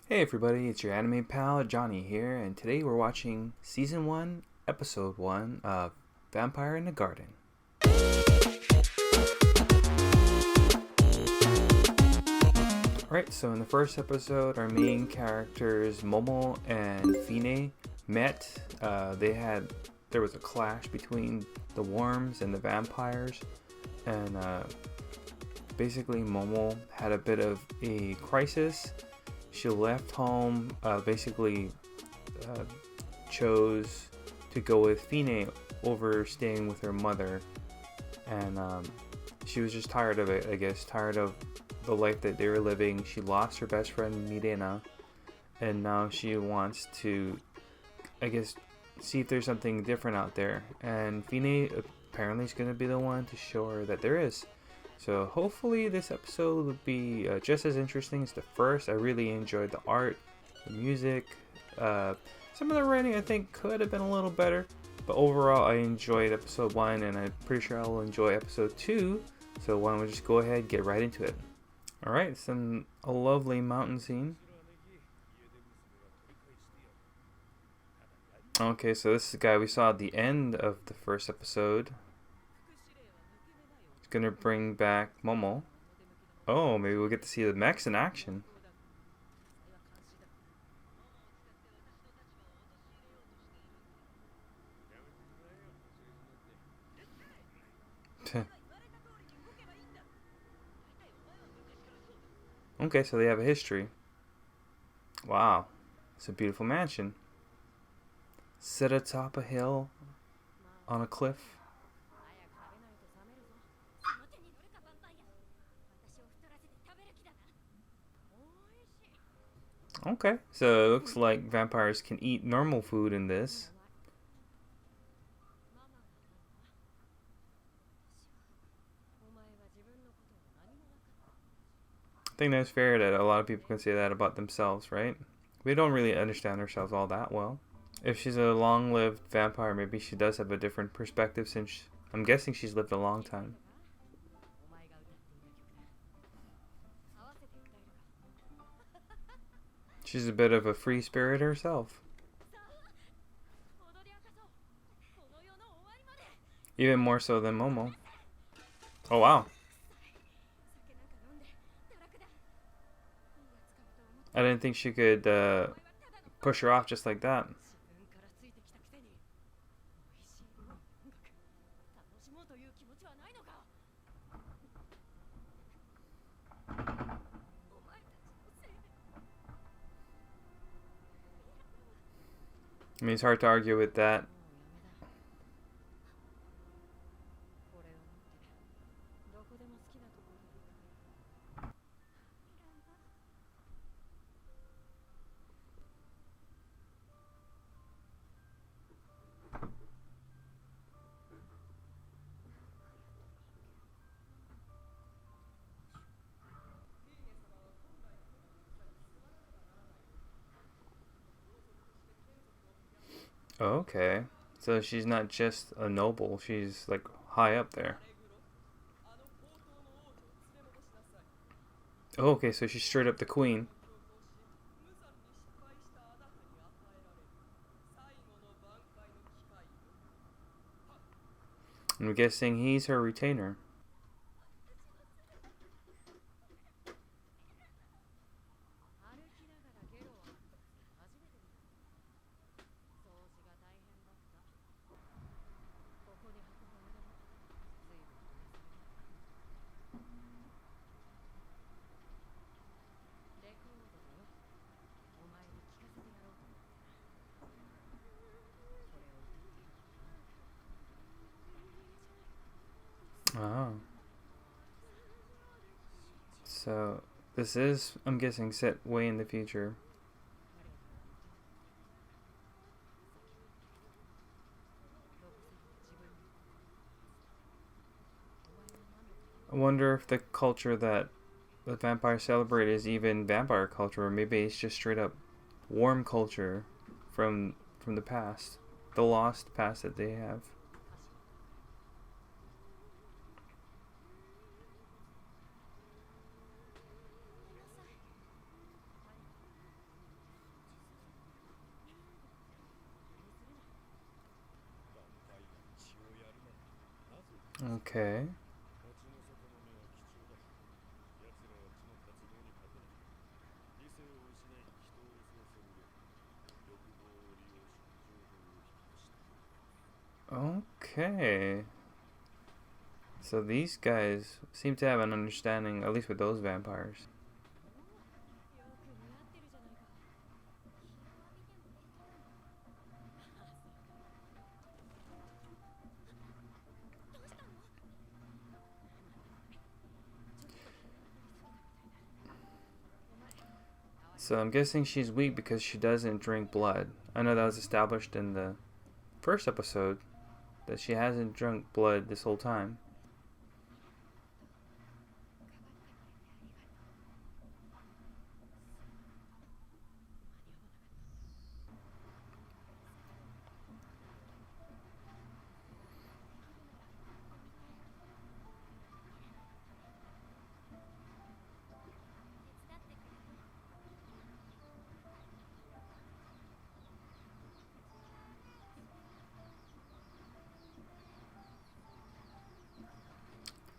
Hey everybody, it's your anime pal Johnny here, and today we're watching Season 1, Episode 1 of Vampire in the Garden. Alright, so in the first episode, our main characters Momo and Fine met. There was a clash between the worms and the vampires, and basically Momo had a bit of a crisis. She left home, chose to go with Fine over staying with her mother, and she was just tired of it, I guess, tired of the life that they were living. She lost her best friend Mirena, and now she wants to, I guess, see if there's something different out there, and Fine apparently is going to be the one to show her that there is. So hopefully this episode will be just as interesting as the first. I really enjoyed the art, the music. Some of the writing I think could have been a little better. But overall I enjoyed episode 1, and I'm pretty sure I'll enjoy episode 2. So why don't we just go ahead and get right into it. Alright, a lovely mountain scene. Okay, so this is the guy we saw at the end of the first episode. Gonna bring back Momo. Oh, maybe we'll get to see the mechs in action. Okay, so they have a history. Wow, it's a beautiful mansion. Set atop a hill on a cliff. Okay, so it looks like vampires can eat normal food in this. I think that's fair that a lot of people can say that about themselves, right? We don't really understand ourselves all that well. If she's a long-lived vampire, maybe she does have a different perspective, since I'm guessing she's lived a long time. She's a bit of a free spirit herself. Even more so than Momo. Oh wow. I didn't think she could push her off just like that. I mean, it's hard to argue with that. Okay. So she's not just a noble, she's like high up there. Oh, okay, so she's straight up the queen. I'm guessing he's her retainer. Oh. So this is, I'm guessing, set way in the future. I wonder if the culture that the vampires celebrate is even vampire culture, or maybe it's just straight up worm culture from the past, the lost past that they have. Okay. Okay. So these guys seem to have an understanding, at least with those vampires. So I'm guessing she's weak because she doesn't drink blood. I know that was established in the first episode, that she hasn't drunk blood this whole time.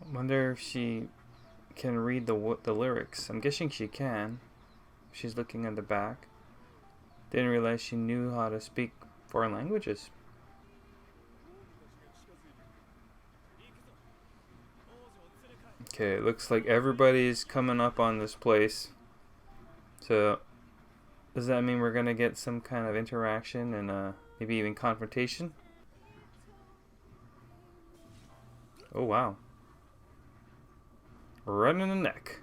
I wonder if she can read the lyrics. I'm guessing she can. She's looking at the back. Didn't realize she knew how to speak foreign languages. Okay, looks like everybody's coming up on this place. So, does that mean we're gonna get some kind of interaction and maybe even confrontation? Oh wow. Right in the neck.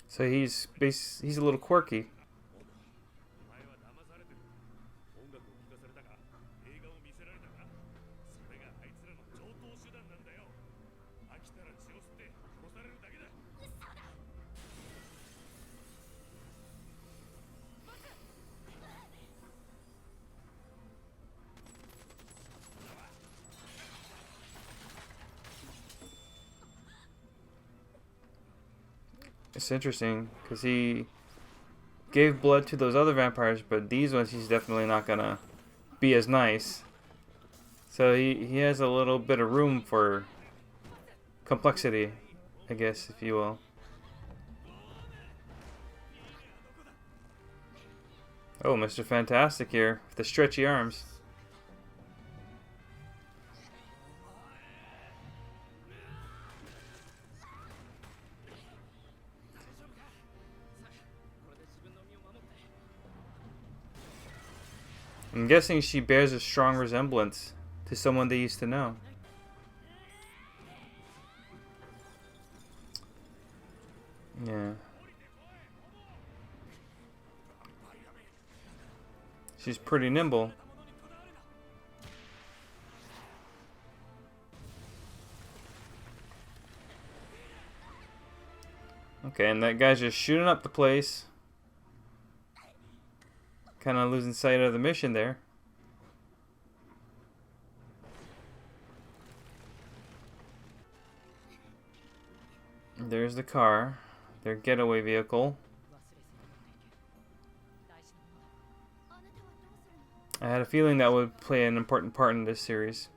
So he's a little quirky. It's interesting because he gave blood to those other vampires, but these ones he's definitely not gonna be as nice. So he has a little bit of room for complexity, I guess, if you will. Oh, Mr. Fantastic here with the stretchy arms. I'm guessing she bears a strong resemblance to someone they used to know. Yeah. She's pretty nimble. Okay, and that guy's just shooting up the place. Kind of losing sight of the mission there. There's the car, their getaway vehicle. I had a feeling that would play an important part in this series.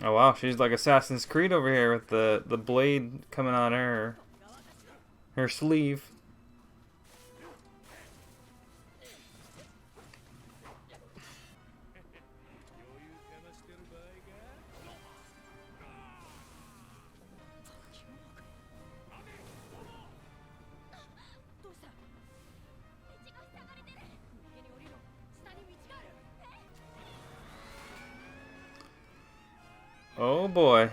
Oh wow, she's like Assassin's Creed over here with the blade coming on her sleeve. Oh boy.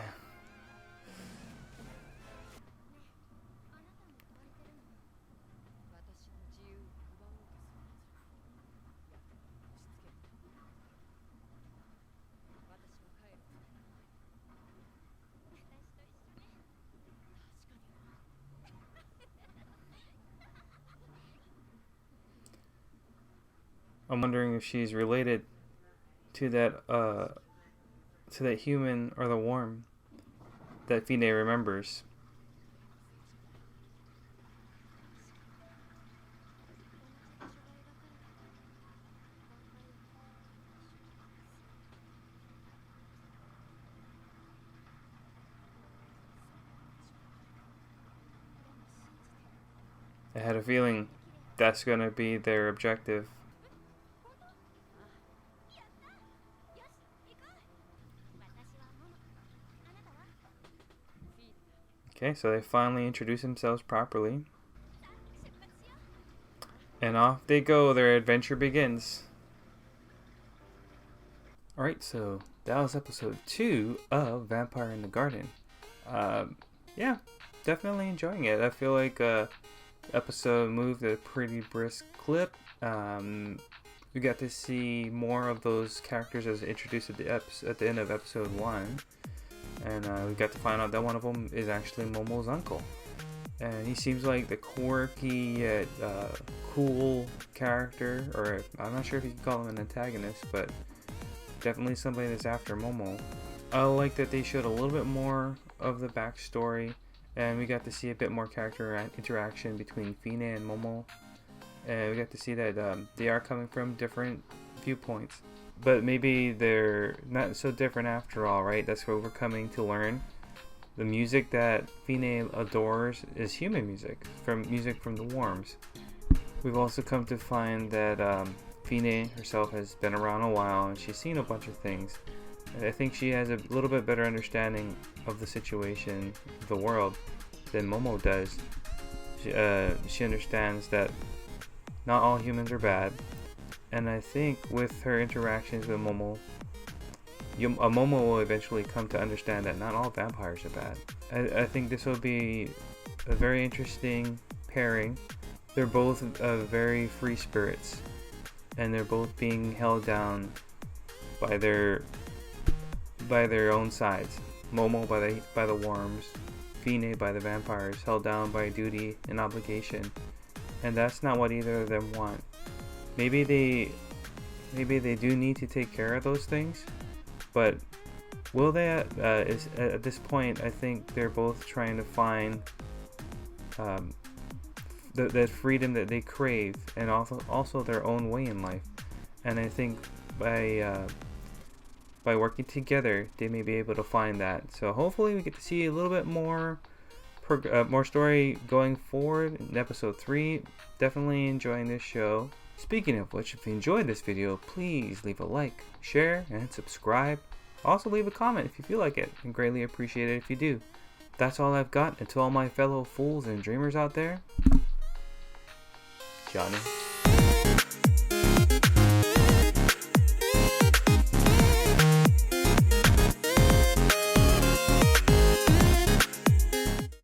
I'm wondering if she's related to that human or the worm that Fine remembers. I had a feeling that's gonna be their objective. Okay, so they finally introduce themselves properly. And off they go, their adventure begins. Alright, so that was episode 2 of Vampire in the Garden. Yeah, definitely enjoying it. I feel like episode moved at a pretty brisk clip. We got to see more of those characters as introduced at the end of episode 1. And we got to find out that one of them is actually Momo's uncle. And he seems like the quirky, cool character, or I'm not sure if you can call him an antagonist, but definitely somebody that's after Momo. I like that they showed a little bit more of the backstory, and we got to see a bit more character interaction between Fine and Momo. And we got to see that they are coming from different viewpoints, but maybe they're not so different after all, right? That's what we're coming to learn. The music that Fine adores is human music from the worms. We've also come to find that Fine herself has been around a while and she's seen a bunch of things. And I think she has a little bit better understanding of the situation, of the world, than Momo does. She understands that not all humans are bad, and I think with her interactions with Momo, Momo will eventually come to understand that not all vampires are bad. I think this will be a very interesting pairing. They're both very free spirits, and they're both being held down by their own sides. Momo by the worms, Fine by the vampires, held down by duty and obligation, and that's not what either of them want. Maybe they do need to take care of those things, but will they? At this point, I think they're both trying to find that freedom that they crave, and also their own way in life. And I think by working together, they may be able to find that. So hopefully, we get to see a little bit more story going forward in episode 3. Definitely enjoying this show. Speaking of which, if you enjoyed this video, please leave a like, share, and subscribe. Also leave a comment if you feel like it, and greatly appreciate it if you do. That's all I've got. And to all my fellow fools and dreamers out there, Johnny.